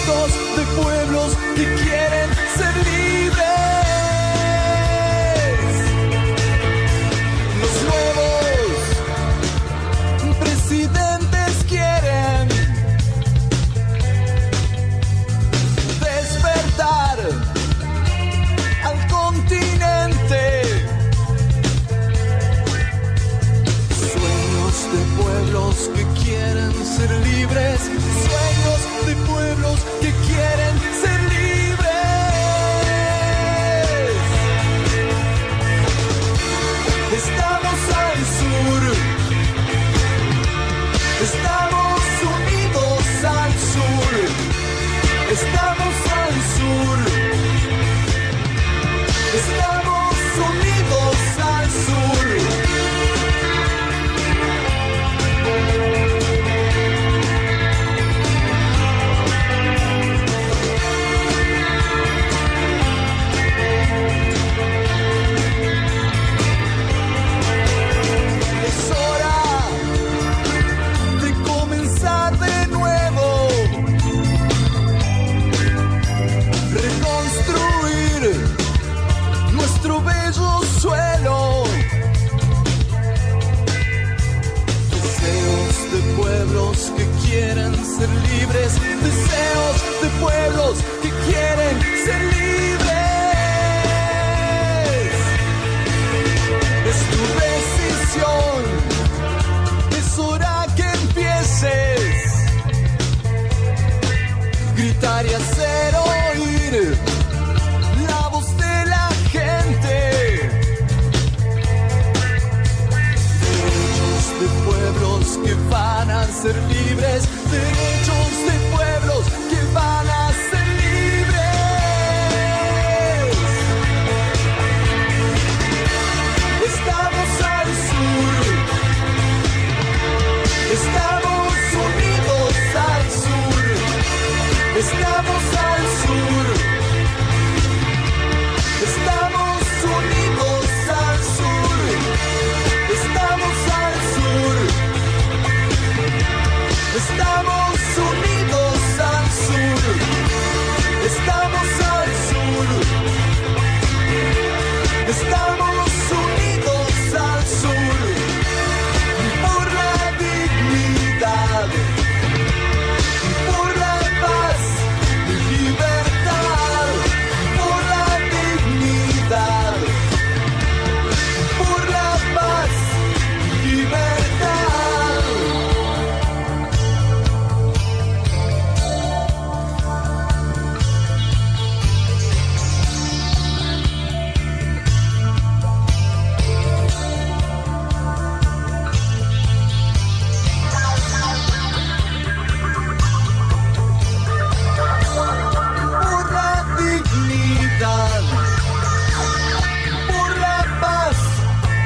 Cientos de pueblos que quieren ser libres. Los nuevos presidentes quieren despertar al continente. Sueños de pueblos que quieren ser libres. Sueños de pueblos que quieren ser libres. Estamos al sur. Estamos unidos al sur. Estamos al sur. Estamos unidos al sur. Es hora de comenzar de nuevo, reconstruir nuestro bello suelo. Deseos de pueblos que quieren ser libres. Deseos de pueblos que quieren ser libres. Es tu decisión. Es hora que empieces. Gritar y hacer oír la voz de la gente. Derechos de pueblos que van a ser libres. Derechos de pueblos que van a ser libres. Estamos al sur. Estamos unidos al sur. Estamos al sur. Estamos unidos al sur. Estamos al sur. Estamos unidos al sur. Estamos al sur. Estamos unidos al sur. Por la dignidad. Por la paz y libertad. Por la dignidad. Por la paz y libertad. Por la dignidad, por la paz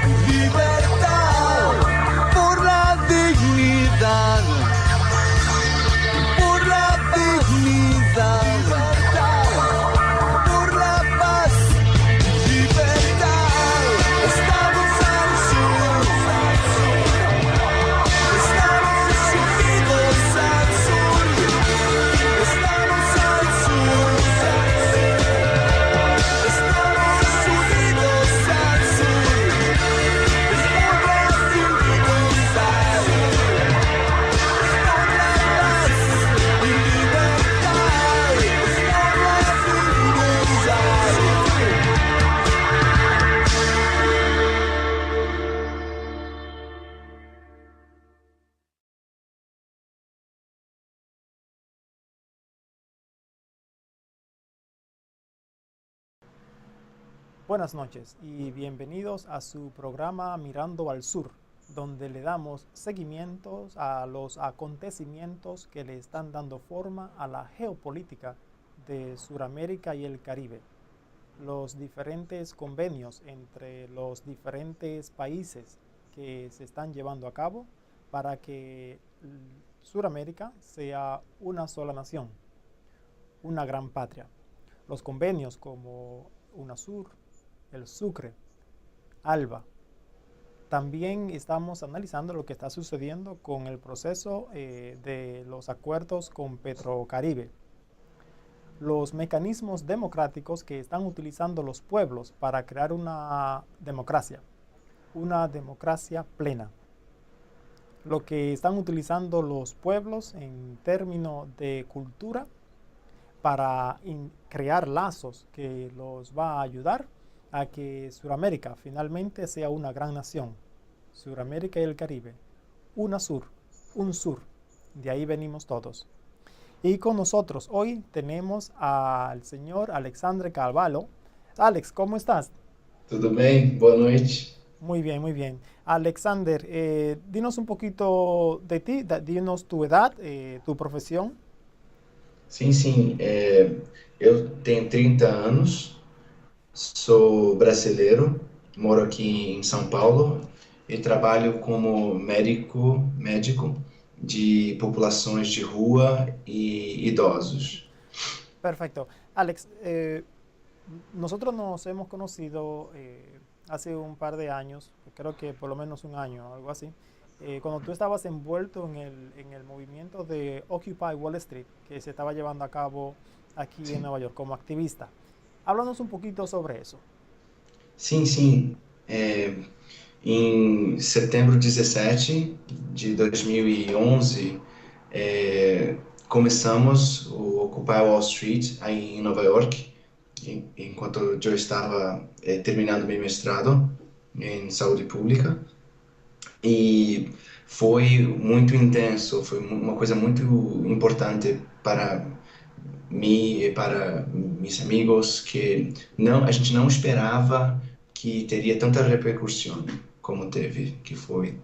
y libertad, por la dignidad, por la dignidad, por la paz y libertad. Estamos al sur. Estamos unidos al sur. Estamos al sur. Estamos unidos al sur. Estamos unidos al sur. Por la paz y libertad. Estamos unidos al sur. Buenas noches y bienvenidos a su programa Mirando al Sur, donde le damos seguimientos a los acontecimientos que le están dando forma a la geopolítica de Sudamérica y el Caribe. Los diferentes convenios entre los diferentes países que se están llevando a cabo para que Sudamérica sea una sola nación, una gran patria. Los convenios como UNASUR, el Sucre, ALBA. También estamos analizando lo que está sucediendo con el proceso de los acuerdos con Petrocaribe. los mecanismos democráticos que están utilizando los pueblos para crear una democracia plena. Lo que están utilizando los pueblos en términos de cultura para crear lazos que los va a ayudar a que Sudamérica finalmente sea una gran nación. Sudamérica y el Caribe. Un sur. De ahí venimos todos. Y con nosotros hoy tenemos al señor Alexandre Carvalho. Alex, ¿cómo estás? Tudo bem? Boa noite. Muy bien, muy bien. Alexander, dinos un poquito de ti, dinos tu edad, tu profesión. Sim. Eu tenho 30 anos, sou brasileiro, moro aqui em São Paulo e trabalho como médico de populações de rua e idosos. Perfecto. Alex, nosotros nos hemos conocido hace un par de años, creo que por lo menos un año, algo así, cuando tú estabas envuelto en el movimiento de Occupy Wall Street, que se estaba llevando a cabo aquí en Nueva York como activista. Háblanos un poquito sobre eso. Sim. Em setembro 17 de 2011, começamos o Occupy Wall Street aí em Nova York, enquanto eu estava terminando meu mestrado em saúde pública, e foi muito intenso, foi uma coisa muito importante para mim e para meus amigos, que a gente não esperava que teria tanta repercussão como teve, que foi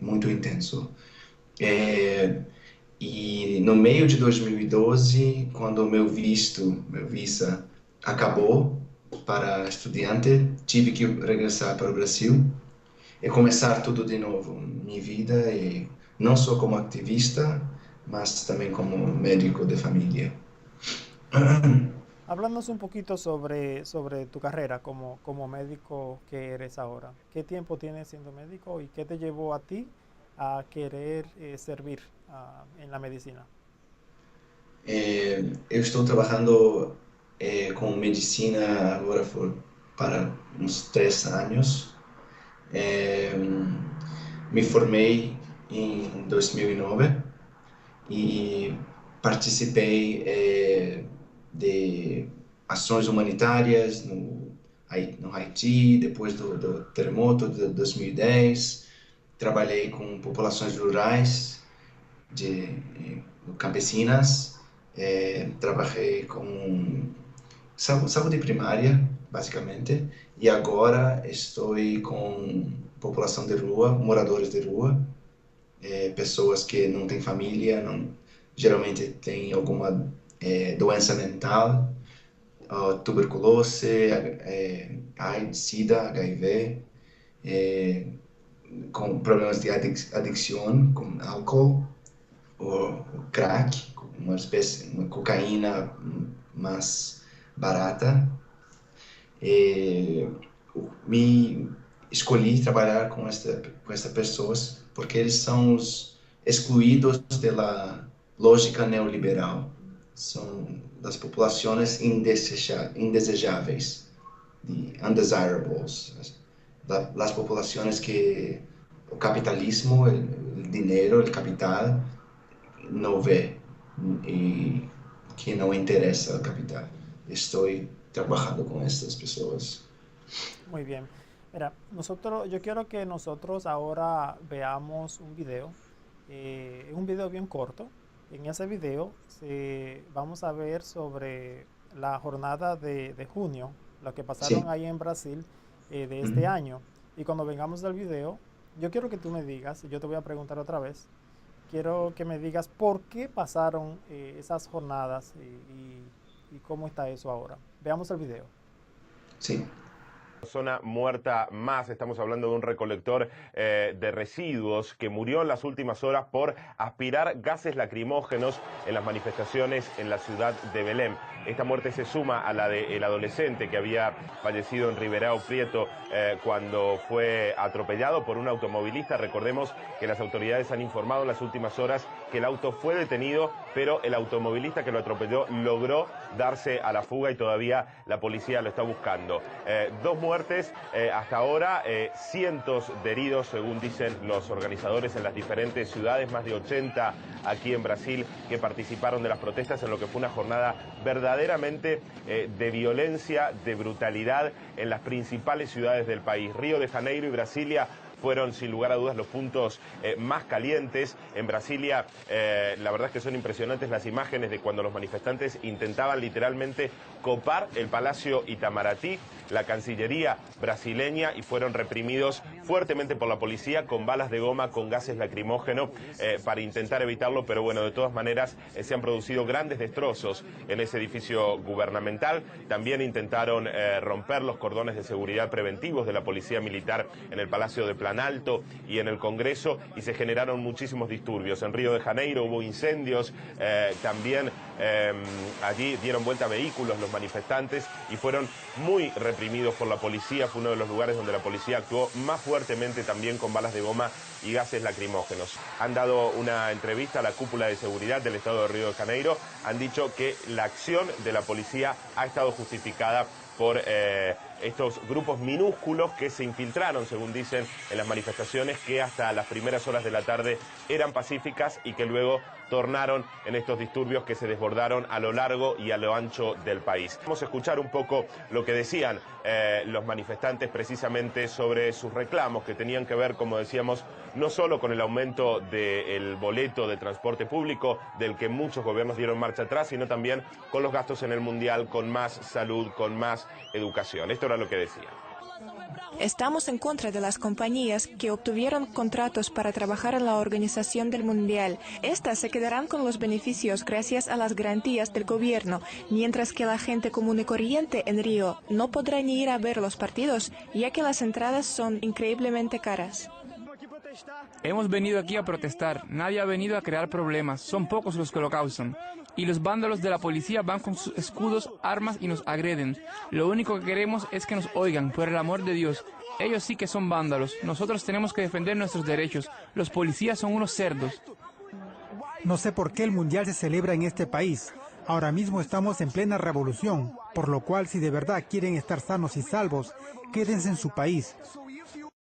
muito intenso. E no meio de 2012, quando meu visa acabou para estudante, tive que regressar para o Brasil e começar tudo de novo, minha vida, e não só como ativista, mas também como médico de família. Háblanos un poquito sobre tu carrera como médico que eres ahora. ¿Qué tiempo tienes siendo médico y qué te llevó a ti a querer servir en la medicina? Eu estou trabalhando com medicina agora para uns 3 anos. Me formei em 2009 e participei de ações humanitárias no Haiti, depois do terremoto de 2010. Trabalhei com populações rurais, campesinas. Trabalhei com saúde primária, basicamente, e agora estou com população de rua, moradores de rua, pessoas que não têm família, geralmente têm alguma doença mental, tuberculose, AIDS, SIDA, HIV, com problemas de adicção, com álcool, ou crack, uma cocaína mais barata. Me escolhi trabalhar com essas pessoas porque eles são os excluídos pela lógica neoliberal. São das populações indesejáveis, undesirables, das populações que o capitalismo, o dinheiro, o capital não vê e que não interessa o capital. Estou trabajando con estas personas. Muy bien. Mira, yo quiero que nosotros ahora veamos un video. Es un video bien corto. En ese video vamos a ver sobre la jornada de junio, lo que pasaron ahí en Brasil de este año. Y cuando vengamos del video, yo quiero que tú me digas, y yo te voy a preguntar otra vez, quiero que me digas por qué pasaron esas jornadas y cómo está eso ahora. Veamos el video. Sí. Zona muerta más, estamos hablando de un recolector de residuos que murió en las últimas horas por aspirar gases lacrimógenos en las manifestaciones en la ciudad de Belém. Esta muerte se suma a la del adolescente que había fallecido en Ribeirão Preto cuando fue atropellado por un automovilista. Recordemos que las autoridades han informado en las últimas horas que el auto fue detenido, pero el automovilista que lo atropelló logró darse a la fuga y todavía la policía lo está buscando. Dos muertes hasta ahora, cientos de heridos, según dicen los organizadores en las diferentes ciudades, más de 80 aquí en Brasil que participaron de las protestas en lo que fue una jornada verdaderamente de violencia, de brutalidad en las principales ciudades del país. Río de Janeiro y Brasilia fueron sin lugar a dudas los puntos más calientes. En Brasilia la verdad es que son impresionantes las imágenes de cuando los manifestantes intentaban literalmente copar el Palacio Itamaraty, la Cancillería brasileña, y fueron reprimidos fuertemente por la policía con balas de goma, con gases lacrimógenos para intentar evitarlo, pero bueno, de todas maneras se han producido grandes destrozos en ese edificio gubernamental. También intentaron romper los cordones de seguridad preventivos de la policía militar en el Palacio de Planalto y en el Congreso, y se generaron muchísimos disturbios. En Río de Janeiro hubo incendios, también allí dieron vuelta vehículos los manifestantes y fueron muy reprimidos por la policía. Fue uno de los lugares donde la policía actuó más fuertemente, también con balas de goma y gases lacrimógenos. Han dado una entrevista a la cúpula de seguridad del estado de Río de Janeiro. Han dicho que la acción de la policía ha estado justificada por estos grupos minúsculos que se infiltraron, según dicen, en las manifestaciones, que hasta las primeras horas de la tarde eran pacíficas y que luego tornaron en estos disturbios que se desbordaron a lo largo y a lo ancho del país. Vamos a escuchar un poco lo que decían los manifestantes precisamente sobre sus reclamos, que tenían que ver, como decíamos, no solo con el aumento del boleto de transporte público, del que muchos gobiernos dieron marcha atrás, sino también con los gastos en el mundial, con más salud, con más educación. Esto era lo que decían. Estamos en contra de las compañías que obtuvieron contratos para trabajar en la organización del Mundial. Estas se quedarán con los beneficios gracias a las garantías del gobierno, mientras que la gente común y corriente en Río no podrá ni ir a ver los partidos, ya que las entradas son increíblemente caras. Hemos venido aquí a protestar, nadie ha venido a crear problemas, son pocos los que lo causan. Y los vándalos de la policía van con sus escudos, armas y nos agreden. Lo único que queremos es que nos oigan, por el amor de Dios. Ellos sí que son vándalos, nosotros tenemos que defender nuestros derechos. Los policías son unos cerdos. No sé por qué el Mundial se celebra en este país. Ahora mismo estamos en plena revolución, por lo cual si de verdad quieren estar sanos y salvos, quédense en su país.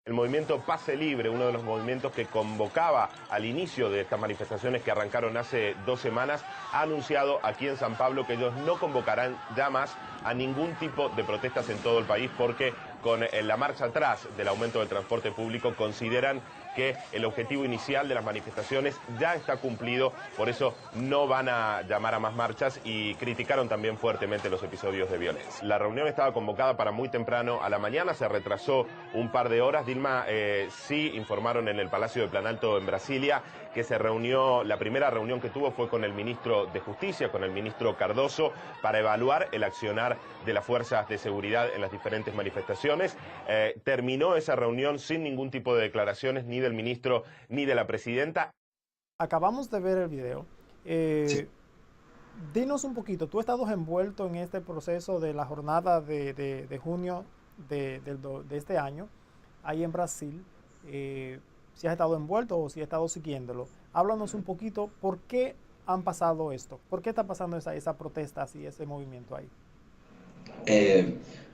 El movimiento Pase Libre, uno de los movimientos que convocaba al inicio de estas manifestaciones que arrancaron hace 2 semanas, ha anunciado aquí en San Pablo que ellos no convocarán ya más a ningún tipo de protestas en todo el país, porque con la marcha atrás del aumento del transporte público consideran que el objetivo inicial de las manifestaciones ya está cumplido, por eso no van a llamar a más marchas, y criticaron también fuertemente los episodios de violencia. La reunión estaba convocada para muy temprano a la mañana, se retrasó un par de horas. Dilma, sí informaron en el Palacio de Planalto en Brasilia que se reunió, la primera reunión que tuvo fue con el ministro de Justicia, con el ministro Cardoso, para evaluar el accionar de las fuerzas de seguridad en las diferentes manifestaciones. Terminó esa reunión sin ningún tipo de declaraciones ni del ministro ni de la presidenta. Acabamos de ver el video. Sí. Dinos un poquito, tú has estado envuelto en este proceso de la jornada de junio de este año, ahí en Brasil. Si has estado envuelto o si has estado siguiéndolo. Háblanos un poquito, ¿por qué han pasado esto? ¿Por qué está pasando esa protesta y ese movimiento ahí?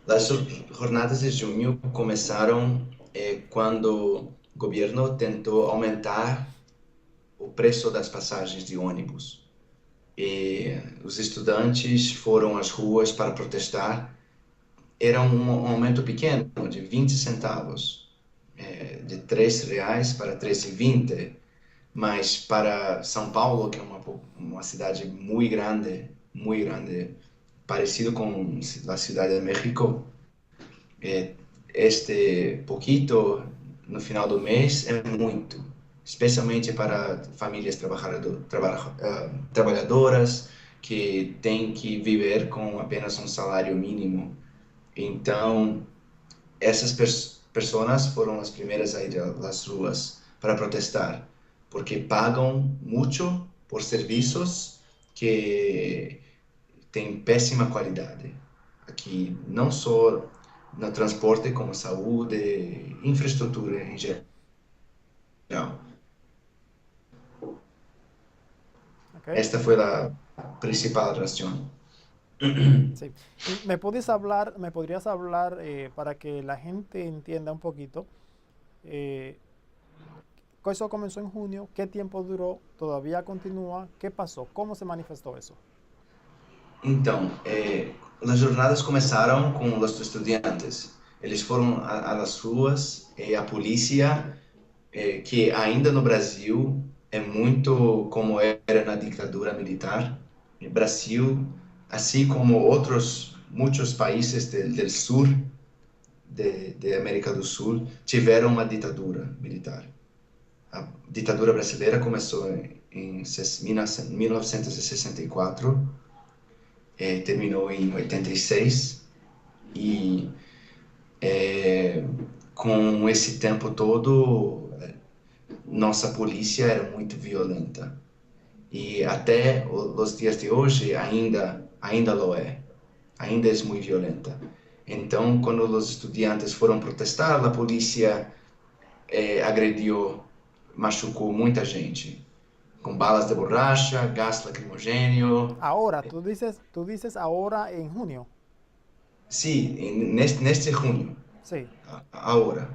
Las jornadas de junio comenzaron cuando o governo tentou aumentar o preço das passagens de ônibus. E os estudantes foram às ruas para protestar. Era um aumento pequeno, de 20 centavos, de R$3 para R$3,20, mas para São Paulo, que é uma cidade muito grande, parecido com a Cidade de México, este pouquito no final do mês é muito, especialmente para famílias trabalhadoras que têm que viver com apenas um salário mínimo. Então, essas pessoas foram as primeiras a ir às ruas para protestar, porque pagam muito por serviços que têm péssima qualidade. Aqui, não só no transporte, como saúde, infraestrutura em geral. Okay. Esta foi a principal razão. Sí. ¿Y me podrías hablar para que la gente entienda un poquito? Eso comenzó en junio, ¿qué tiempo duró? ¿Todavía continúa? ¿Qué pasó? ¿Cómo se manifestó eso? Então, as jornadas começaram com os estudantes. Eles foram às ruas e a polícia, que ainda no Brasil é muito como era na ditadura militar. No Brasil, assim como muitos países do sul, de América do Sul, tiveram uma ditadura militar. A ditadura brasileira começou em 1964, terminou em 86, e com esse tempo todo, nossa polícia era muito violenta. E até os dias de hoje ainda lo é. Ainda é muito violenta. Então, quando os estudantes foram protestar, a polícia agrediu, machucou muita gente, com balas de borracha, gás lacrimogêneo. Ahora, tú dices ahora en junio. Sí, neste junho. Sí. Agora.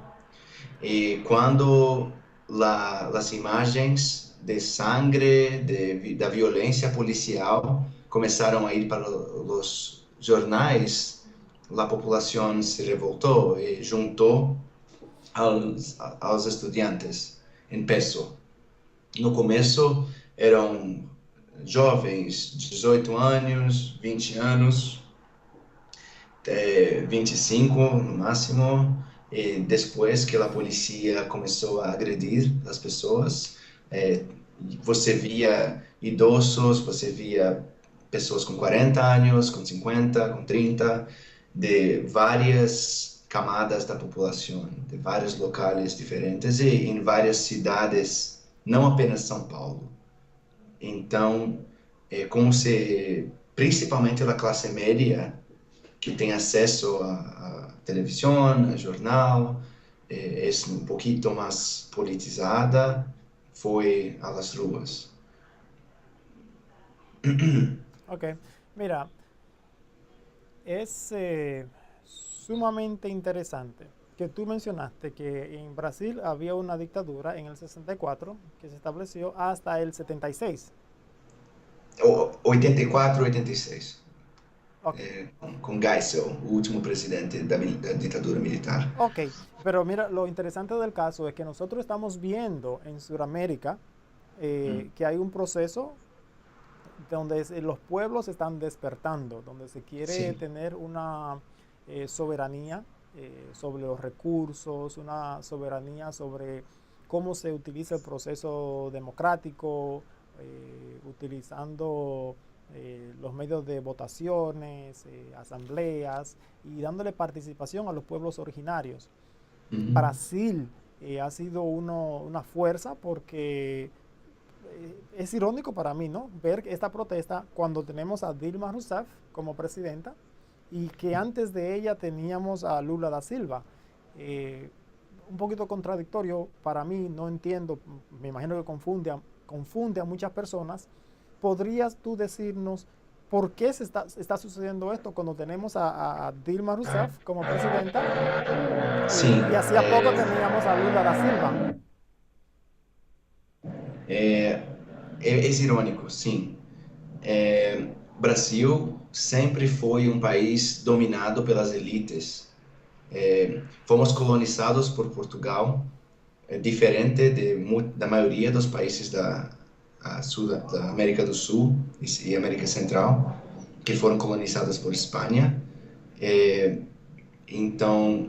E quando as imagens de sangue, da violência policial começaram a ir para os jornais, a população se revoltou e juntou aos estudantes em peso. No começo eram jovens, 18 anos, 20 anos, 25 no máximo, e depois que a polícia começou a agredir as pessoas, você via idosos, você via pessoas com 40 anos, com 50, com 30, de várias camadas da população, de vários locais diferentes e em várias cidades, não apenas São Paulo. Então, como se, principalmente a classe média, que tem acesso a televisão, a jornal, é um pouquinho mais politizada, foi às ruas. Ok, mira, es sumamente interesante que tú mencionaste que en Brasil había una dictadura en el 64 que se estableció hasta el 76. 84, 86. Okay. Com Geisel, o último presidente da ditadura militar. Ok, pero mira, lo interesante del caso es que nosotros estamos viendo en Sudamérica que hay un proceso donde los pueblos están despertando, donde se quiere tener una soberanía sobre los recursos, una soberanía sobre cómo se utiliza el proceso democrático, utilizando los medios de votaciones, asambleas y dándole participación a los pueblos originarios. Brasil ha sido una fuerza porque es irónico para mí, ¿no?, ver esta protesta cuando tenemos a Dilma Rousseff como presidenta y que antes de ella teníamos a Lula da Silva. Un poquito contradictorio para mí, no entiendo, me imagino que confunde a muchas personas. ¿Podrías tú decirnos por qué está sucediendo esto cuando tenemos a Dilma Rousseff como presidenta? Sí. Y hacía poco teníamos a Lula da Silva. É irônico, sim. Brasil sempre foi um país dominado pelas elites. Fomos colonizados por Portugal, diferente da maioria dos países da América do Sul e América Central, que foram colonizadas por Espanha. Então,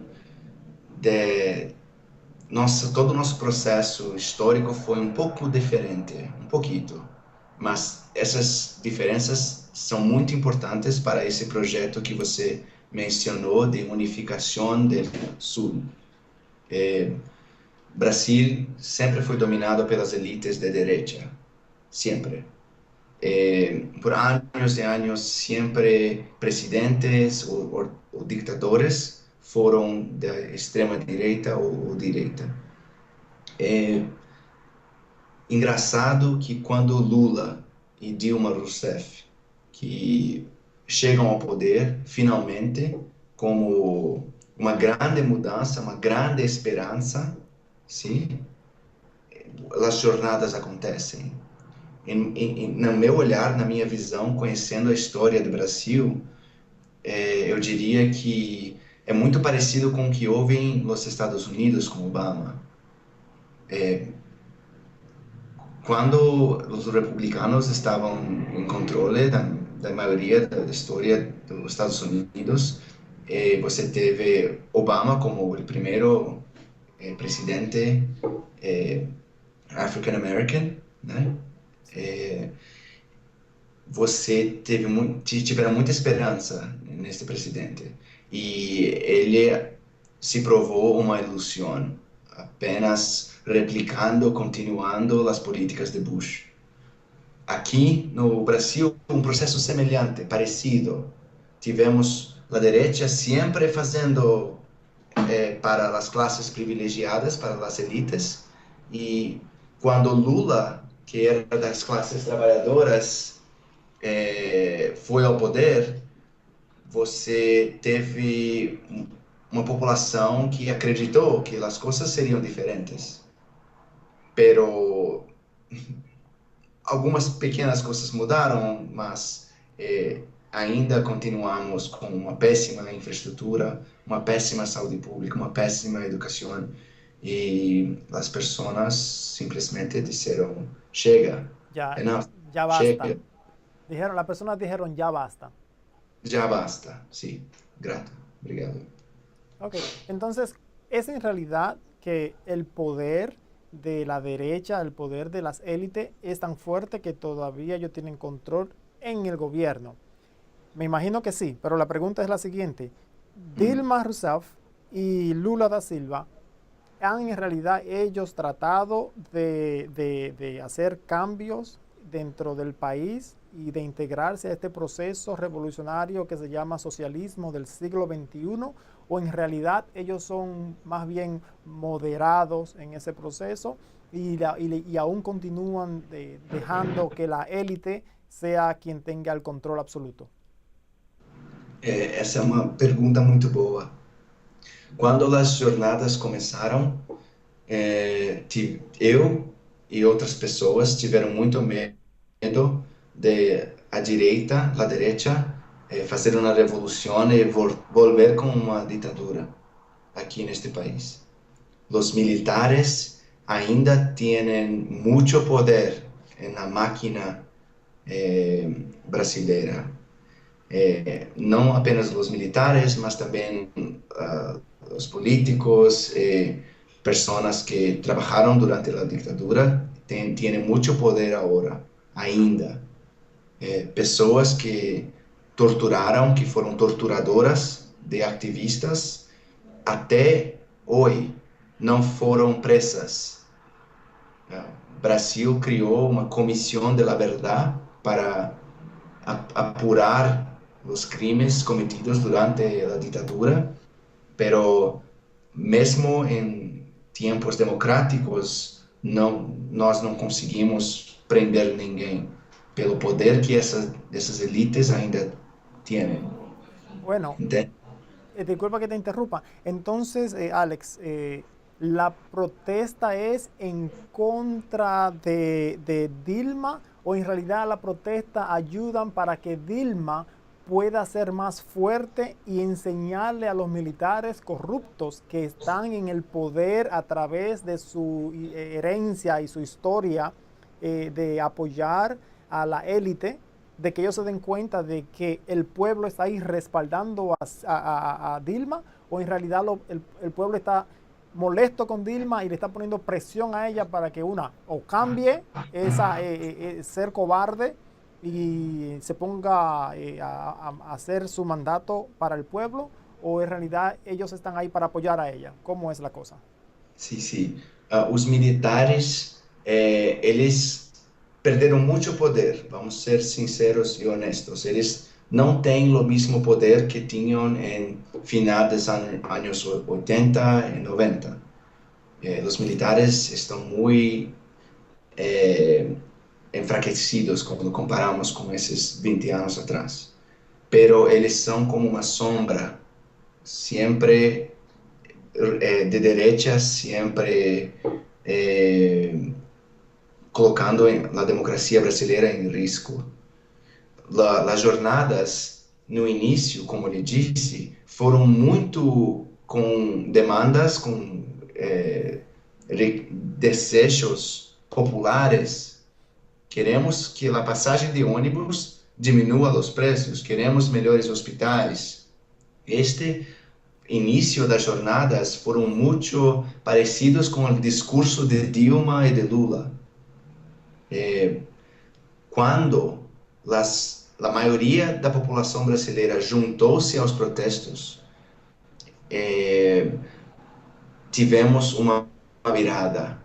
todo o nosso processo histórico foi um pouco diferente, um pouquinho, mas essas diferenças são muito importantes para esse projeto que você mencionó de unificación del sur. Brasil sempre foi dominado pelas elites de direita, sempre. Por anos e anos, sempre presidentes ou ditadores foram da extrema direita ou direita. Engraçado que quando Lula e Dilma Rousseff que chegam ao poder, finalmente, como uma grande mudança, uma grande esperança, sim, as jornadas acontecem. No meu olhar, na minha visão, conhecendo a história do Brasil, eu diria que é muito parecido com o que houve nos Estados Unidos com Obama. Quando os republicanos estavam em controle da maioria da história dos Estados Unidos, você teve Obama como o primeiro presidente African American, né? Você tiveram muita esperança nesse presidente e ele se provou uma ilusão, apenas replicando, continuando as políticas de Bush. Aqui no Brasil, um processo semelhante, parecido. Tivemos a direita sempre fazendo para as classes privilegiadas, para as elites, e quando Lula, que era das classes trabalhadoras, foi ao poder, você teve uma população que acreditou que as coisas seriam diferentes. Pero algumas pequenas coisas mudaram, mas ainda continuamos com uma péssima infraestrutura, uma péssima saúde pública, uma péssima educação, e as pessoas simplesmente disseram, chega, Ya chega, basta. Las personas dijeron, ya basta. já basta, sí, grato, obrigado. Ok, entonces es en realidad que el poder de la derecha, el poder de las élites es tan fuerte que todavía ellos tienen control en el gobierno. Me imagino que sí, pero la pregunta es la siguiente. Dilma Rousseff y Lula da Silva han en realidad ellos tratado de hacer cambios dentro del país y de integrarse a este proceso revolucionario que se llama socialismo del siglo XXI, o en realidad ellos son más bien moderados en ese proceso y aún continúan dejando que la élite sea quien tenga el control absoluto? Essa é uma pergunta muito boa. Quando as jornadas começaram, eu e outras pessoas tiveram muito medo de a direita fazer uma revolução e volver com uma ditadura aqui neste país. Os militares ainda têm muito poder na máquina brasileira. Não apenas os militares, mas também os políticos, pessoas que trabalharam durante a ditadura, têm muito poder agora, ainda. Pessoas que torturaram, que foram torturadoras de ativistas, até hoje não foram presas. O Brasil criou uma comissão da verdade para apurar os crimes cometidos durante a ditadura, pero mesmo em tempos democráticos nós não conseguimos prender ninguém pelo poder que essas elites ainda têm. Bueno, disculpa que te interrumpa. Entonces, Alex, ¿la protesta es en contra de Dilma o en realidad la protesta ayudan para que Dilma pueda ser más fuerte y enseñarle a los militares corruptos que están en el poder a través de su herencia y su historia de apoyar a la élite, de que ellos se den cuenta de que el pueblo está ahí respaldando a Dilma, o en realidad el pueblo está molesto con Dilma y le está poniendo presión a ella para que o cambie esa ser cobarde y se ponga a hacer su mandato para el pueblo, o en realidad ellos están ahí para apoyar a ella? ¿Cómo es la cosa? Sim, sim. Os militares, eles perderam muito poder, vamos ser sinceros e honestos. Eles não têm o mesmo poder que tinham em final dos anos 80 e 90. Os militares estão muito enfraquecidos quando comparamos com esses 20 anos atrás. Pero eles são como uma sombra, sempre de derecha, sempre colocando a democracia brasileira em risco. As jornadas, no início, como ele disse, foram muito com demandas, com desejos populares. Queremos que a passagem de ônibus diminua os preços, queremos melhores hospitais. Este início das jornadas foram muito parecidos com o discurso de Dilma e de Lula. Quando a maioria da população brasileira juntou-se aos protestos, tivemos uma virada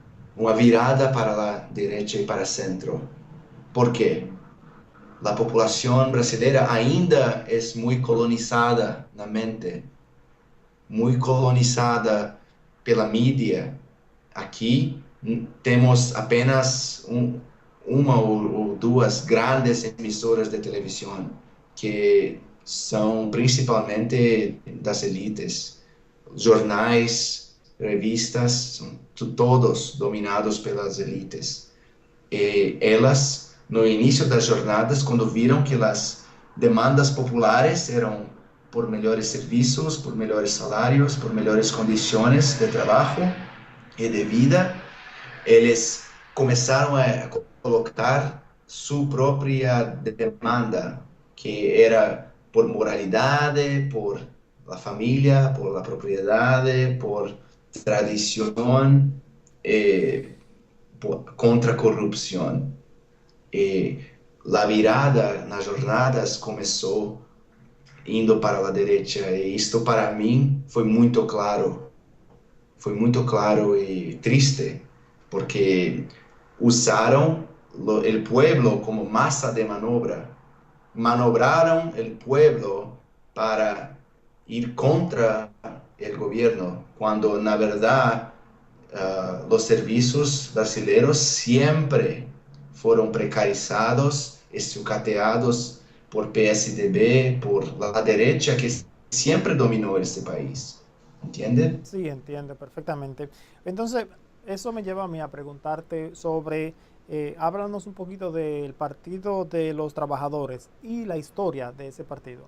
para a direita e para o centro. Por quê? A população brasileira ainda é muito colonizada na mente, muito colonizada pela mídia. Aqui temos apenas uma ou duas grandes emissoras de televisão, que são principalmente das elites. Jornais, revistas, são todos dominados pelas elites. E elas, no início das jornadas, quando viram que as demandas populares eram por melhores serviços, por melhores salários, por melhores condições de trabalho e de vida, eles começaram a colocar sua própria demanda, que era por moralidade, por a família, por a propriedade, por tradição, contra a corrupção. E a virada nas jornadas começou indo para a direita, e isto para mim foi muito claro e triste, porque usaram o pueblo como massa de manobra, manobraram o pueblo para ir contra o governo, quando na verdade os serviços brasileiros sempre foram precarizados e sucateados por PSDB, por la derecha, que siempre dominó este país. ¿Entiende? Sí, entiendo perfectamente. Entonces, eso me lleva a mí a preguntarte sobre, háblanos un poquito del Partido de los Trabajadores y la historia de ese partido.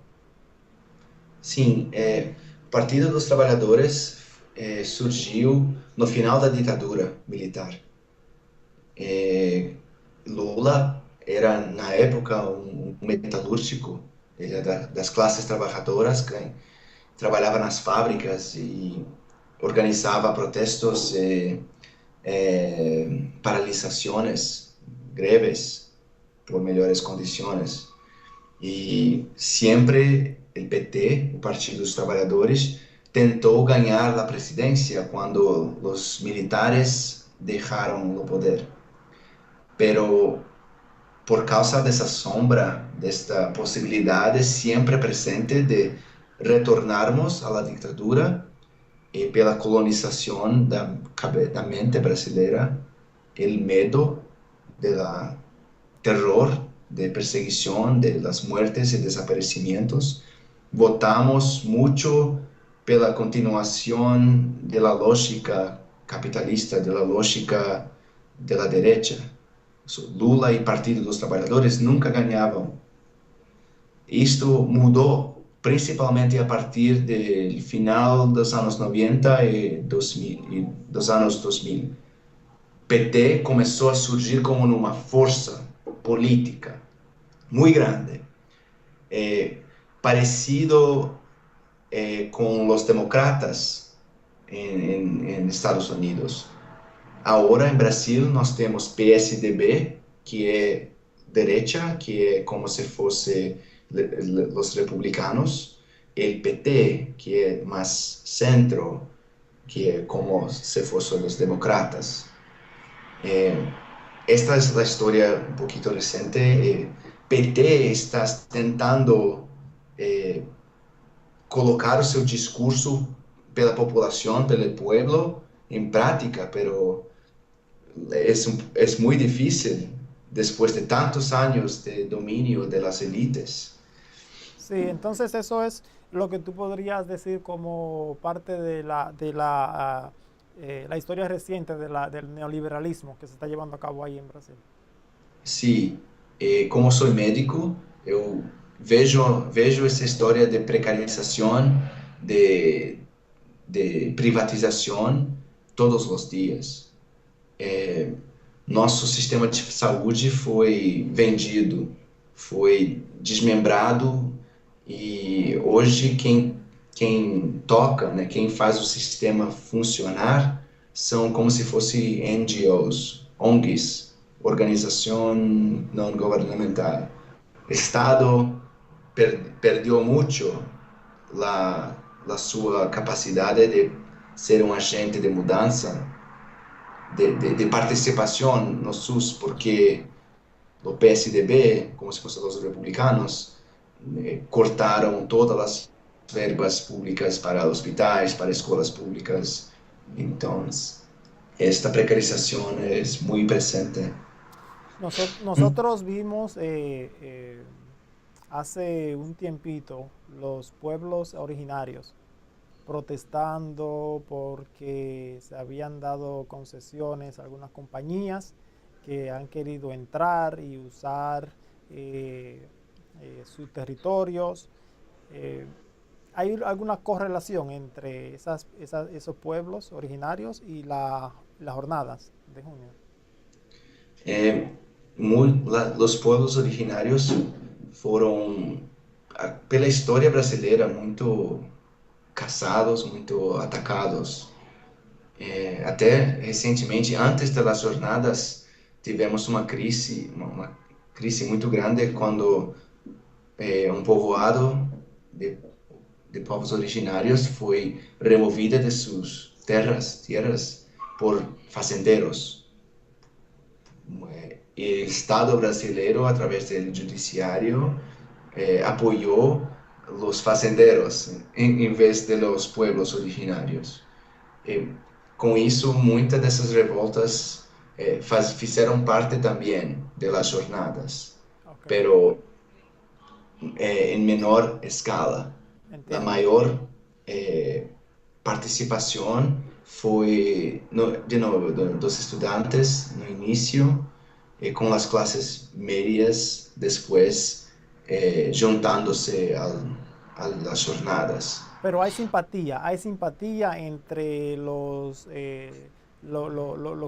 Sim, o Partido dos Trabalhadores surgiu no final da ditadura militar. Lula era, na época, um metalúrgico, ele era das classes trabalhadoras, que trabalhava nas fábricas e organizava protestos e paralisações, greves, por melhores condições. E sempre o PT, o Partido dos Trabalhadores, tentou ganhar a presidência quando os militares deixaram o poder. Pero por causa dessa sombra, desta possibilidade sempre presente de retornarmos à ditadura e pela colonização da mente brasileira, o medo do terror, de perseguição, de las muertes e desaparecimentos, votamos muito pela continuação da lógica capitalista, da lógica da direita. Lula e Partido dos Trabalhadores nunca ganhavam. Isto mudou principalmente a partir do final dos anos 90 e dos anos 2000. PT começou a surgir como uma força política muito grande, parecido com os democratas em Estados Unidos. Agora, em Brasil, nós temos PSDB, que é derecha, que es como si fuese los republicanos, el PT, que es más centro, que es como si fuesen los demócratas. Esta es la historia un poquito reciente. PT está tentando colocar o seu discurso pela população, pelo pueblo, em prática, pero es muy difícil después de tantos años de dominio de las élites. Sí, entonces eso es lo que tú podrías decir como parte de la historia reciente del neoliberalismo que se está llevando a cabo ahí en Brasil. Sí, como soy médico, eu vejo essa história de precarização, de privatização todos os dias. Nosso sistema de saúde foi vendido, foi desmembrado e hoje quem toca, né, quem faz o sistema funcionar são como se fossem NGOs, ONGs, Organização Não Governamental. O Estado perdeu muito a sua capacidade de ser um agente de mudança, de participação no SUS, porque o PSDB, como se fossem os republicanos, cortaram todas as verbas públicas para hospitais, para escolas públicas. Então, esta precarização é muito presente. Nosotros vimos hace un tiempito los pueblos originarios protestando porque se habían dado concesiones a algunas compañías que han querido entrar y usar sus territorios. ¿Hay alguna correlación entre esos pueblos originarios y las jornadas de junio? Os pueblos originários foram, pela história brasileira, muito caçados, muito atacados. Até recentemente, antes das jornadas, tivemos uma crise muito grande quando um povoado de povos originários foi removida de suas terras por fazendeiros. O Estado brasileiro, através do judiciário, apoiou os fazendeiros em vez de los pueblos originários. Com isso, muitas dessas revoltas fizeram parte também das jornadas, pero em menor escala. A maior participação foi, de novo, dos estudantes no início, com as classes médias depois juntando-se às jornadas. Pero hay simpatía entre lo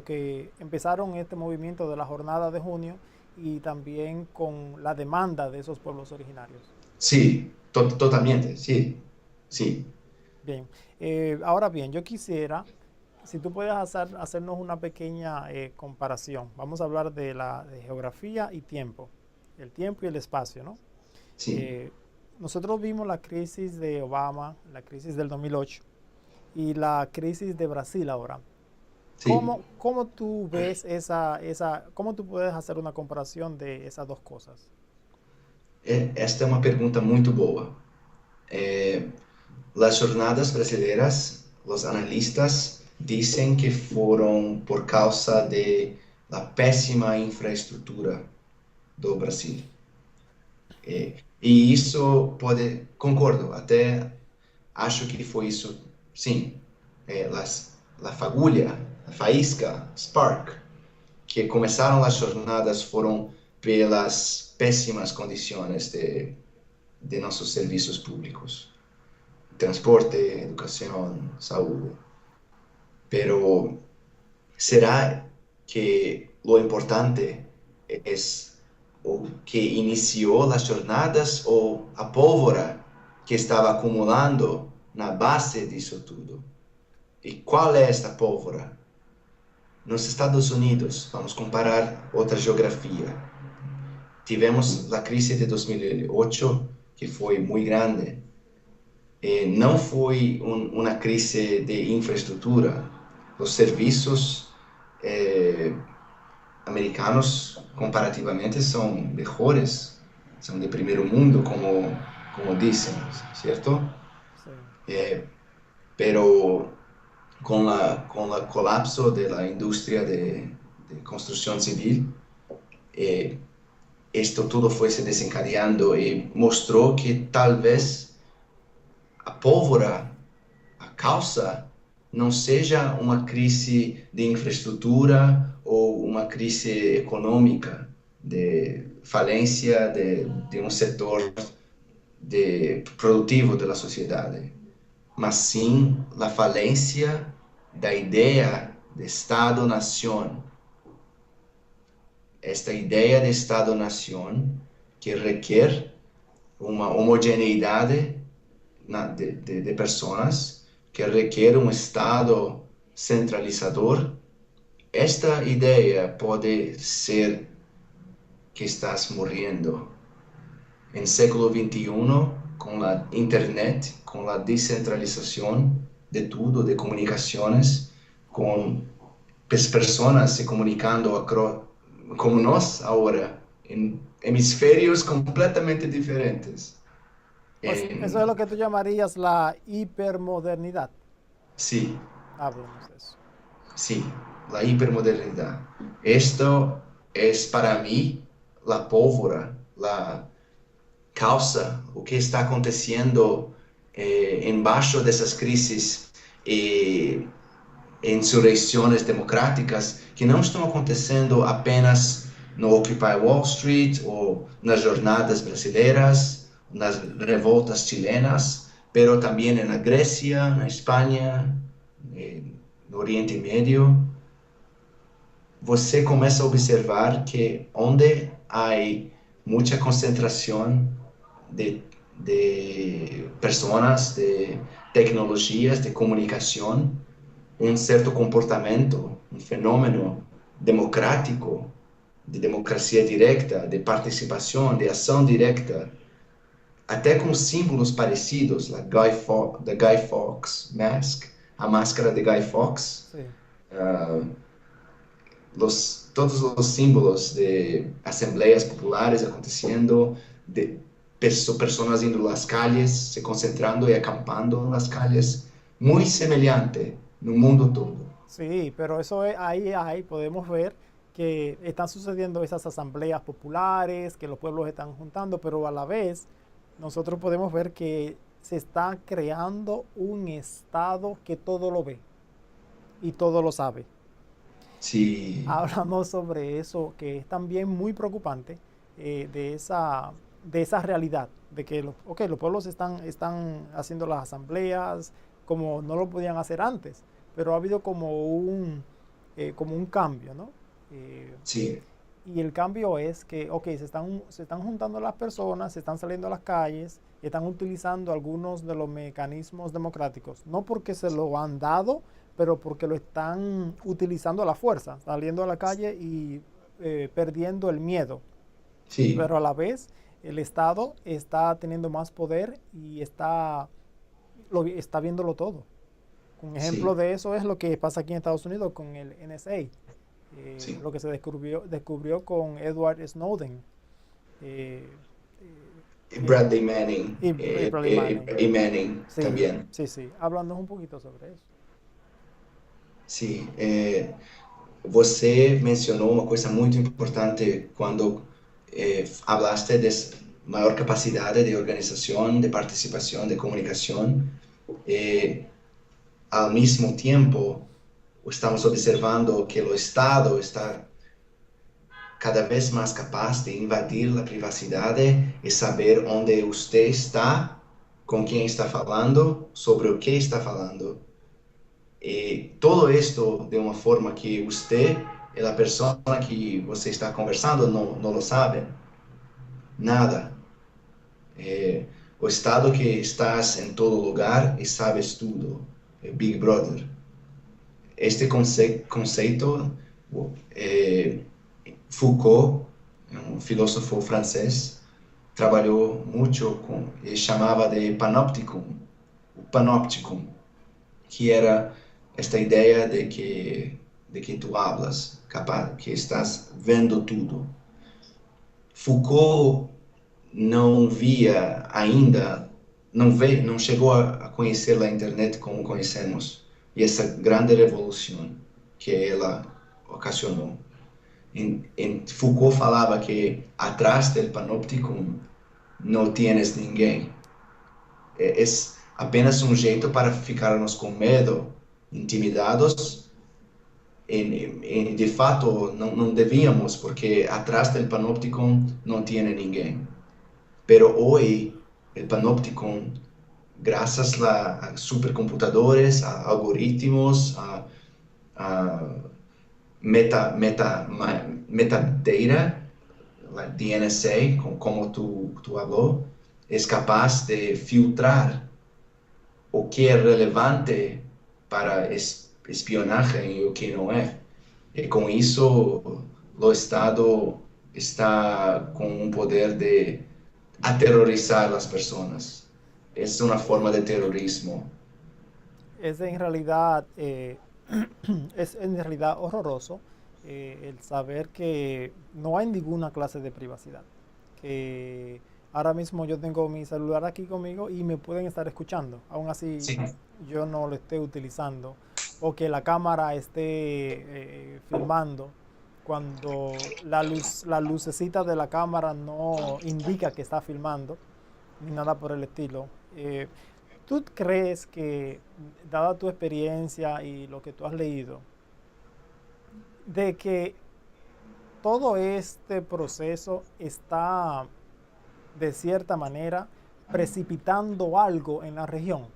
que empezaron este movimiento de la jornada de junio y también con la demanda de esos pueblos originarios. Sí, totalmente, sí. Bien, ahora bien, yo quisiera, si tú puedes hacernos una pequeña comparación. Vamos a hablar de geografía y tiempo, el tiempo y el espacio, ¿no? Sí. Nosotros vimos la crisis de Obama, la crisis del 2008 y la crisis de Brasil ahora. Sí. ¿Cómo tú ves cómo tú puedes hacer una comparación de esas dos cosas? Esta é uma pergunta muito boa. As jornadas brasileiras, os analistas dizem que foram por causa da péssima infraestrutura do Brasil. E isso concordo, até acho que foi isso, sim. A fagulha, a faísca, spark, que começaram as jornadas foram pelas péssimas condições de nossos serviços públicos. Transporte, educação, saúde. Pero, será que o importante é o que iniciou as jornadas ou a pólvora que estava acumulando na base disso tudo? E qual é esta pólvora? Nos Estados Unidos, vamos comparar outra geografia. tivemos a crise de 2008, que foi muito grande. Não foi uma crise de infraestrutura. Os serviços americanos, comparativamente, são melhores, são de primeiro mundo, como dizem, certo? Sí. Pero con el colapso de la industria de construcción civil, esto todo fue se desencadeando y mostró que tal vez a pólvora, a causa, não seja uma crise de infraestrutura ou uma crise econômica, de falência de um setor produtivo da sociedade, mas sim a falência da ideia de Estado-nação. Esta ideia de Estado-nação que requer uma homogeneidade de pessoas, que requer um Estado centralizador. Esta ideia pode ser que estás morrendo. Em século XXI, com a internet, com a descentralização de tudo, de comunicações, com pessoas se comunicando como nós agora, em hemisférios completamente diferentes. Pues eso es lo que tú llamarías la hipermodernidad. Sí. Hablemos de eso. Sí, la hipermodernidad. Esto es para mí la pólvora, la causa, o que está aconteciendo embaixo dessas crises e insurreições democráticas que não estão acontecendo apenas no Occupy Wall Street ou nas jornadas brasileiras, nas revoltas chilenas, pero também na Grécia, na Espanha, no Oriente Médio. Você começa a observar que onde há muita concentração de pessoas, de tecnologias, de comunicação, um certo comportamento, um fenômeno democrático, de democracia direta, de participação, de ação direta, até com símbolos parecidos, a Guy Fawkes Mask, a máscara de Guy Fawkes, todos os símbolos de assembleias populares acontecendo, de pessoas indo às calles, se concentrando e acampando nas calles, muito semelhante no mundo todo. Sí, pero eso es, ahí podemos ver que están sucediendo esas asambleas populares, que los pueblos están juntando, pero a la vez nosotros podemos ver que se está creando un Estado que todo lo ve y todo lo sabe. Sí. Hablamos sobre eso, que es también muy preocupante, de esa realidad, de que los pueblos están haciendo las asambleas como no lo podían hacer antes, pero ha habido como un cambio, ¿no? Sí. Y el cambio es que, se están juntando las personas, se están saliendo a las calles, están utilizando algunos de los mecanismos democráticos, no porque se lo han dado, pero porque lo están utilizando a la fuerza, saliendo a la calle y perdiendo el miedo. Sí. Pero a la vez el Estado está teniendo más poder y está viéndolo todo. Un ejemplo de eso es lo que pasa aquí en Estados Unidos con el NSA. Lo que se descubrió con Edward Snowden. Bradley Manning. Y Manning sí, también. Sí. Hablando un poquito sobre eso. Sí. Você mencionou uma coisa muito importante quando hablaste de maior capacidade de organização, de participação, de comunicação. Al mesmo tempo, estamos observando que o Estado está cada vez mais capaz de invadir a privacidade e saber onde você está, com quem está falando, sobre o que está falando. E todo isto de uma forma que você e a pessoa que você está conversando não lo sabe. Nada. O Estado que estás em todo lugar e sabes tudo. Big Brother. Este conceito, Foucault um filósofo francês, trabalhou muito com, ele chamava de panopticon, o panopticon, que era esta ideia de que tu hablas, capaz, que estás vendo tudo. Foucault não via ainda, não chegou a conhecer a internet como conhecemos, e essa grande revolução que ela ocasionou. Foucault falava que atrás do panopticon não tienes ninguém. É apenas um jeito para ficarmos com medo, intimidados, e de fato não devíamos, porque atrás do panopticon não tinha ninguém. Pero hoje, o panopticon, graças a supercomputadores, a algoritmos, a metadata, DNSA, como tu falou, é capaz de filtrar o que é relevante para espionagem e o que não é. E com isso, o Estado está com um poder de aterrorizar as pessoas. É uma forma de terrorismo. Es en realidad, es en realidad horroroso el saber que no hay ninguna clase de privacidad. Que ahora mismo yo tengo mi celular aquí conmigo y me pueden estar escuchando. Aún así, Sí. yo no lo esté utilizando. O que la cámara esté filmando cuando la lucecita de la cámara no indica que está filmando, ni nada por el estilo. ¿Tú crees que, dada tu experiencia y lo que tú has leído, de que todo este proceso está, de cierta manera, precipitando algo en la región?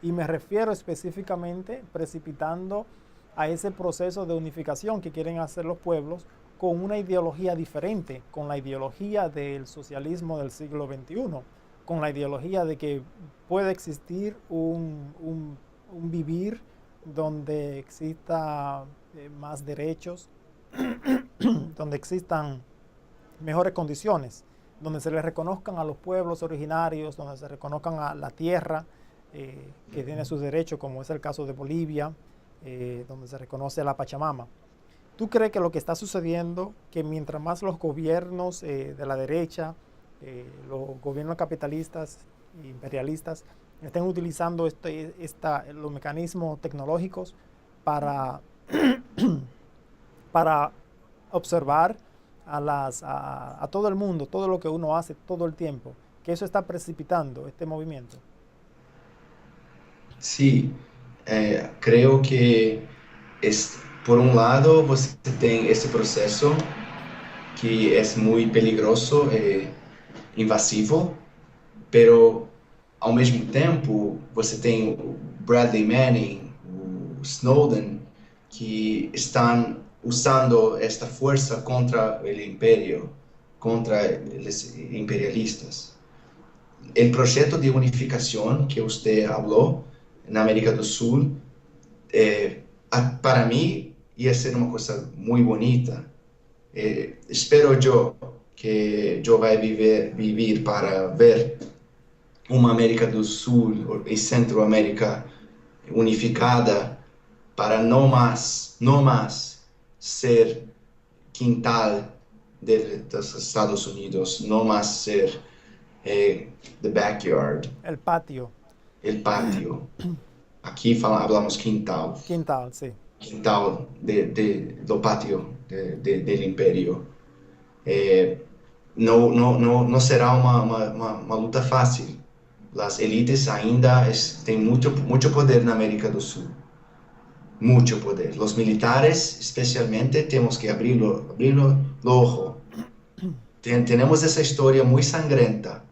Y me refiero específicamente precipitando a ese proceso de unificación que quieren hacer los pueblos con una ideología diferente, con la ideología del socialismo del siglo XXI, con la ideología de que puede existir un vivir donde exista más derechos, donde existan mejores condiciones, donde se les reconozcan a los pueblos originarios, donde se reconozcan a la tierra que tiene sus derechos, como es el caso de Bolivia, donde se reconoce a la Pachamama. ¿Tú crees que lo que está sucediendo, que mientras más los gobiernos de la derecha, los gobiernos capitalistas e imperialistas estén utilizando los mecanismos tecnológicos para, para observar a todo el mundo, todo lo que uno hace todo el tiempo, que eso está precipitando este movimiento? Sí, creo que por un lado você tem esse processo que é muito peligroso e invasivo, pero ao mesmo tempo você tem o Bradley Manning, o Snowden, que estão usando esta força contra o império, contra os imperialistas. O projeto de unificação que você falou na América do Sul, para mim, ia ser uma coisa muito bonita. Espero eu que eu vai viver para ver uma América do Sul e Centro-América unificada, para não mais ser quintal dos Estados Unidos, não mais ser the backyard. El patio. El patio. Aqui falamos quintal. Quintal, sim. Quintal do pátio do império. Não será uma luta fácil. As elites ainda têm muito poder na América do Sul. Muito poder. Os militares, especialmente, temos que abrir o ojo. Temos essa história muito sangrenta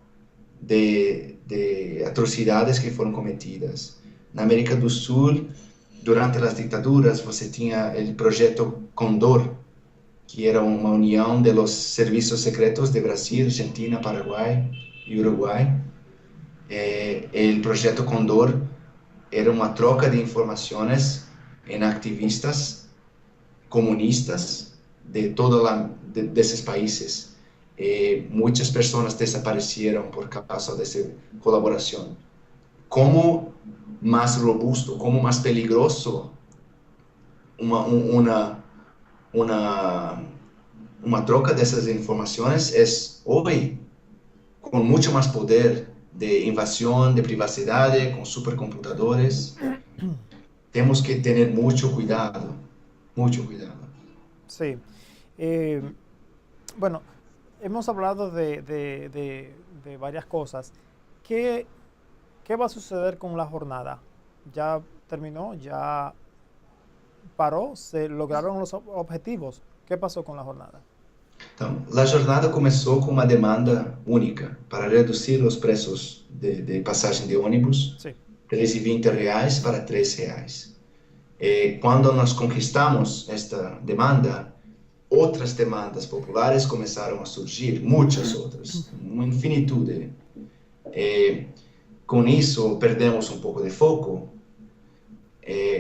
de atrocidades que foram cometidas. Na América do Sul, durante as ditaduras, você tinha o projeto Condor, que era uma união dos serviços secretos de Brasil, Argentina, Paraguai e Uruguai. O projeto Condor era uma troca de informações em activistas comunistas de desses países. muchas personas desaparecieron por causa de esa colaboración. ¿Cómo más robusto, cómo más peligroso una troca de esas informaciones es hoy, con mucho más poder de invasión, de privacidad, con supercomputadores? Tenemos que tener mucho cuidado, mucho cuidado. Sí. Bueno, hemos hablado de varias cosas. ¿Qué va a suceder con la jornada? ¿Ya terminó? ¿Ya paró? ¿Se lograron los objetivos? ¿Qué pasó con la jornada? Então, a jornada começou com uma demanda única para reduzir os preços de passagem de ônibus, Sí. R$13,20 para R$3. Quando nós conquistamos esta demanda, outras demandas populares começaram a surgir, muitas outras, uma infinitude. Com isso, perdemos um pouco de foco,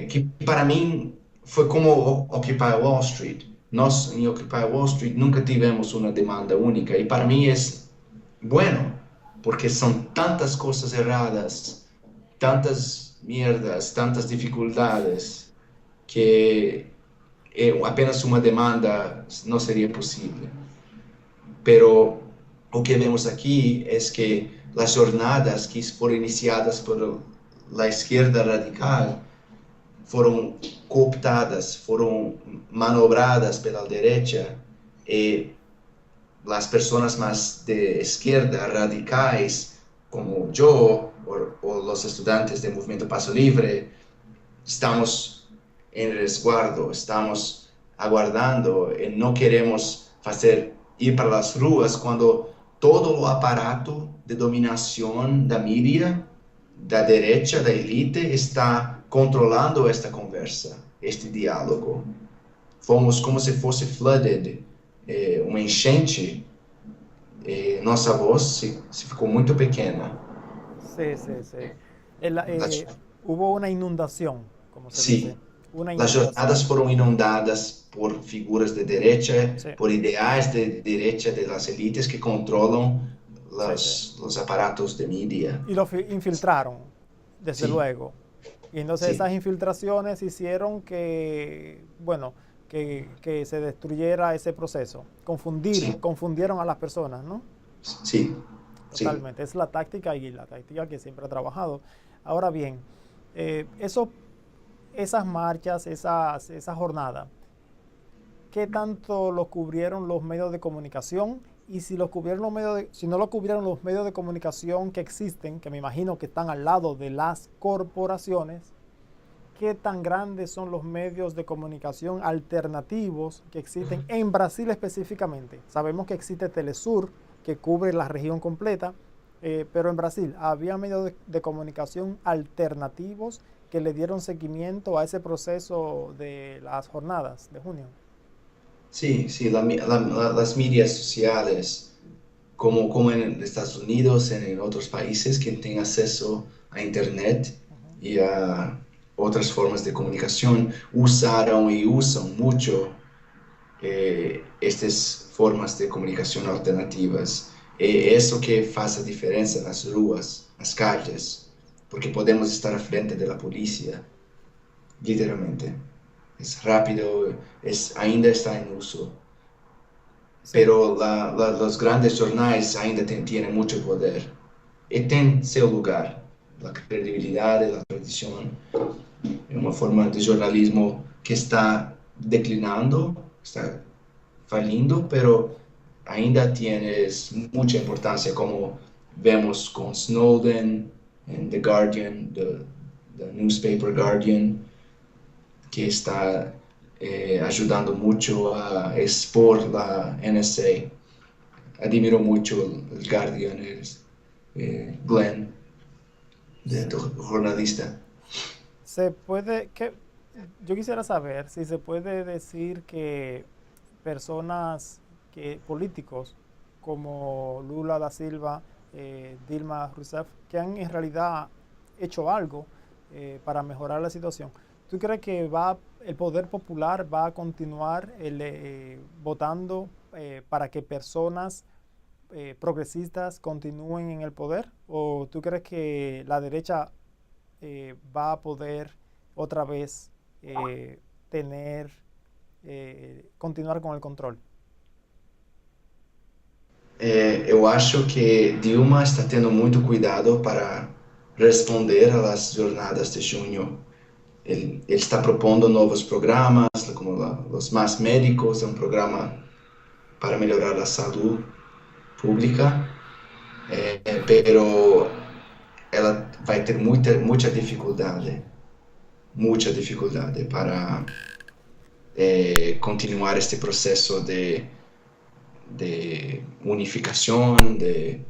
que para mim foi como Occupy Wall Street. Nós, em Occupy Wall Street, nunca tivemos uma demanda única, e para mim é bueno, porque são tantas coisas erradas, tantas mierdas, tantas dificuldades, que apenas uma demanda não seria possível. Pero o que vemos aqui é que as jornadas que foram iniciadas por a esquerda radical foram cooptadas, foram manobradas pela direita, e as pessoas mais de esquerda radicais, como eu, ou os estudantes do Movimento Passo Livre, estamos em resguardo, estamos aguardando e não queremos ir para as ruas quando todo o aparato de dominação da mídia, da direita, da elite, está controlando esta conversa, este diálogo. Fomos como se fosse flooded, uma enchente, nossa voz se ficou muito pequena. Sí. Hubo una inundación, como se dice. As jornadas foram inundadas por figuras de direita, sí, por ideais de direita de las élites que controlam los aparatos de mídia. Y lo infiltraron, desde Sí. luego. Y entonces Sí. esas infiltraciones hicieron que, bueno, que se destruyera ese proceso. Sí. Confundieron a las personas, ¿no? Sí. Totalmente. Es la táctica y la táctica que siempre ha trabajado. Ahora bien, esas marchas, esa jornada, ¿qué tanto lo cubrieron los medios de comunicación? Y si no lo cubrieron los medios de comunicación que existen, que me imagino que están al lado de las corporaciones, ¿qué tan grandes son los medios de comunicación alternativos que existen en Brasil específicamente? Sabemos que existe Telesur, que cubre la región completa, pero en Brasil, ¿había medios de comunicación alternativos que le dieron seguimiento a ese proceso de las jornadas de junio? Sí, las medias sociales, como en Estados Unidos, en otros países que tienen acceso a Internet y a otras formas de comunicación, usaron y usan mucho estas formas de comunicación alternativas. Eso que hace la diferencia en las ruas, las calles, porque podemos estar a frente de la policía, literalmente. Es rápido, ainda está en uso. Sí. Pero los grandes jornales ainda tienen mucho poder. Y tienen su lugar, la credibilidad y la tradición. Es una forma de jornalismo que está declinando, está falindo, pero ainda tiene mucha importancia, como vemos con Snowden en The Guardian, the newspaper Guardian, que está ayudando mucho a expor la NSA. Admiro mucho el Guardian, Glenn, jornalista. Yo quisiera saber si se puede decir que políticos como Lula da Silva, Dilma Rousseff, que han en realidad hecho algo para mejorar la situación. ¿Tú crees que el poder popular va a continuar votando para que personas progresistas continúen en el poder? ¿O tú crees que la derecha va a poder otra vez continuar con el control? Eu acho que Dilma está tendo muito cuidado para responder às jornadas de junho. Ele está propondo novos programas, como os Mais Médicos, um programa para melhorar a saúde pública, pero ela vai ter muita dificuldade para continuar este processo de unificação, de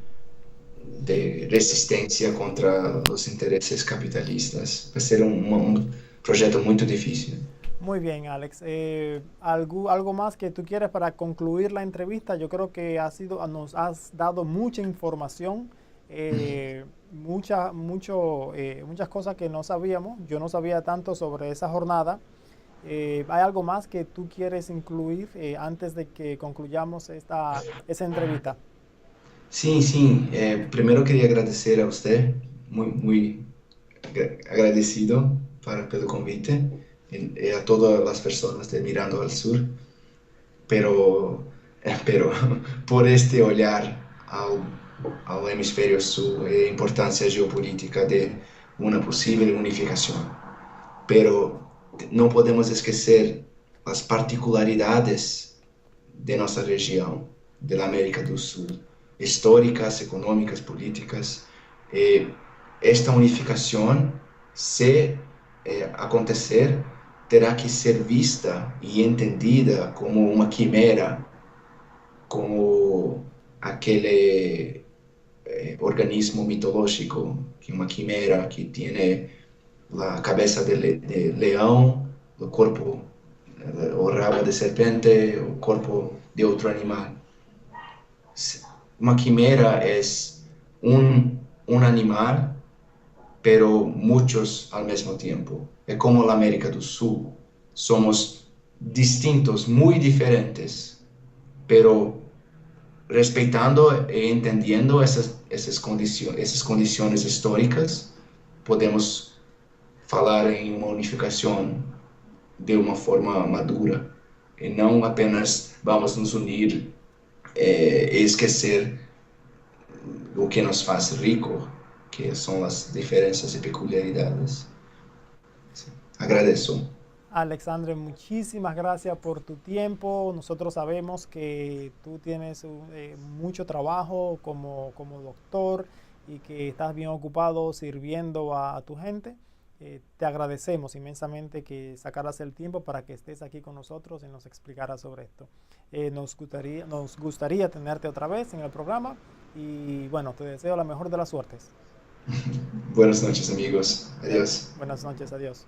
resistência contra os interesses capitalistas. Vai ser um projeto muito difícil. Muy bien, Alex. ¿Algo más que tú quieres para concluir la entrevista? Yo creo que nos has dado mucha información, muchas cosas que no sabíamos. Yo no sabía tanto sobre esa jornada. ¿Hay algo más que tú quieres incluir antes de que concluyamos esa entrevista? Sim. Primeiro queria agradecer a você, muito agradecido pelo convite, e a todas as pessoas de Mirando al Sur, pero por este olhar ao hemisfério sul e a importância geopolítica de uma possível unificação. Pero não podemos esquecer as particularidades de nossa região, da América do Sul, históricas, econômicas, políticas. Esta unificação, se acontecer, terá que ser vista e entendida como uma quimera, como aquele organismo mitológico, que é uma quimera que tem a cabeça de leão, o corpo, o rabo de serpente, o corpo de outro animal. Uma quimera é um animal, pero muchos al mesmo tiempo. É como a América do Sul. Somos distintos, muy diferentes, pero respeitando e entendiendo essas condições históricas, podemos falar em uma unificação de uma forma madura, e não apenas vamos nos unir e esquecer o que nos faz rico, que são as diferenças e peculiaridades. Agradeço. Alexandre, muchísimas gracias por tu tiempo. Nosotros sabemos que tú tienes mucho trabajo como doctor y que estás bien ocupado sirviendo a tu gente. Te agradecemos inmensamente que sacaras el tiempo para que estés aquí con nosotros y nos explicaras sobre esto. Nos gustaría tenerte otra vez en el programa y bueno, te deseo la mejor de las suertes. Buenas noches, amigos. Adiós. Buenas noches, adiós.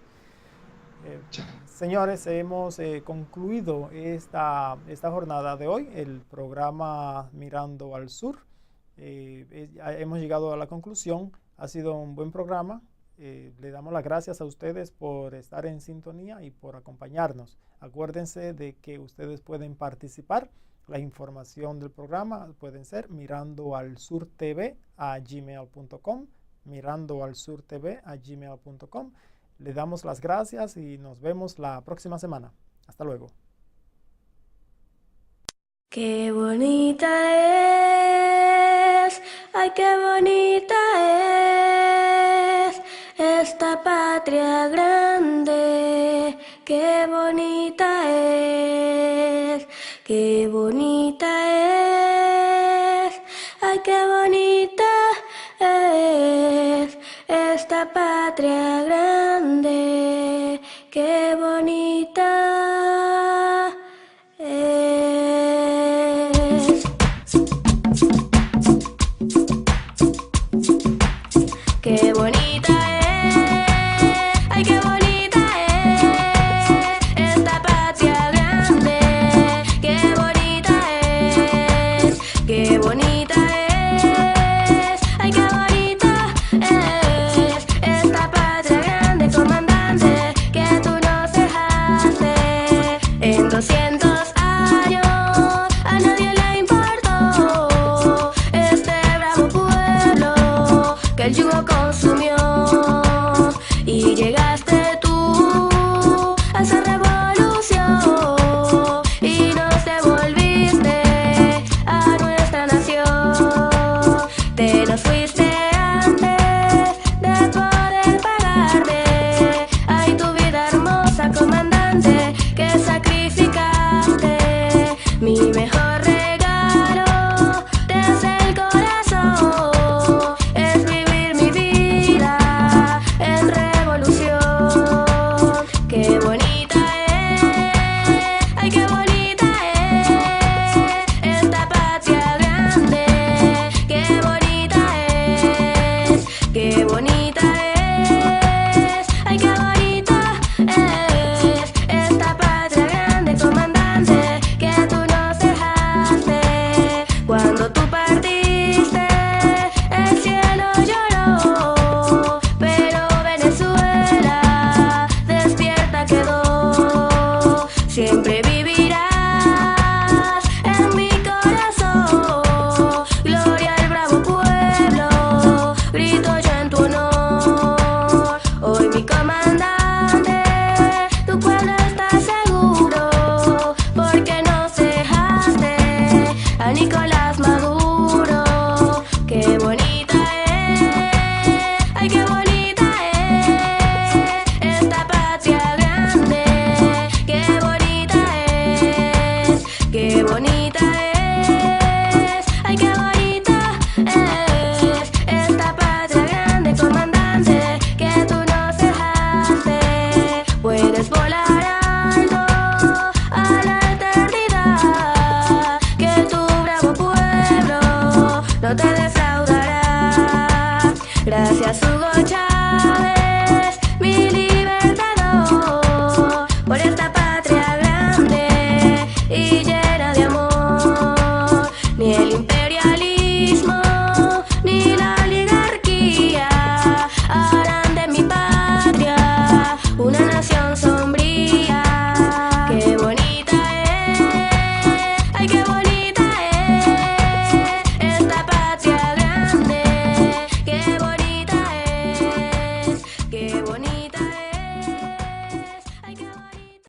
Señores, hemos concluido esta jornada de hoy, el programa Mirando al Sur. Hemos llegado a la conclusión. Ha sido un buen programa. Le damos las gracias a ustedes por estar en sintonía y por acompañarnos. Acuérdense de que ustedes pueden participar. La información del programa pueden ser mirandoalsurtv@gmail.com, mirandoalsurtv@gmail.com. Le damos las gracias y nos vemos la próxima semana. Hasta luego. Qué bonita es, ay, qué bonita es esta patria grande. Qué bonita es, qué bonita es, ay, qué bonita es esta patria grande. Qué bonita es. Qué bonita es, ay, qué bonita es esta patria grande. Qué bonita es, qué bonita es, ay, qué bonita es esta patria grande, comandante, que tú nos dejaste. En 200 años a nadie le importó por esta patria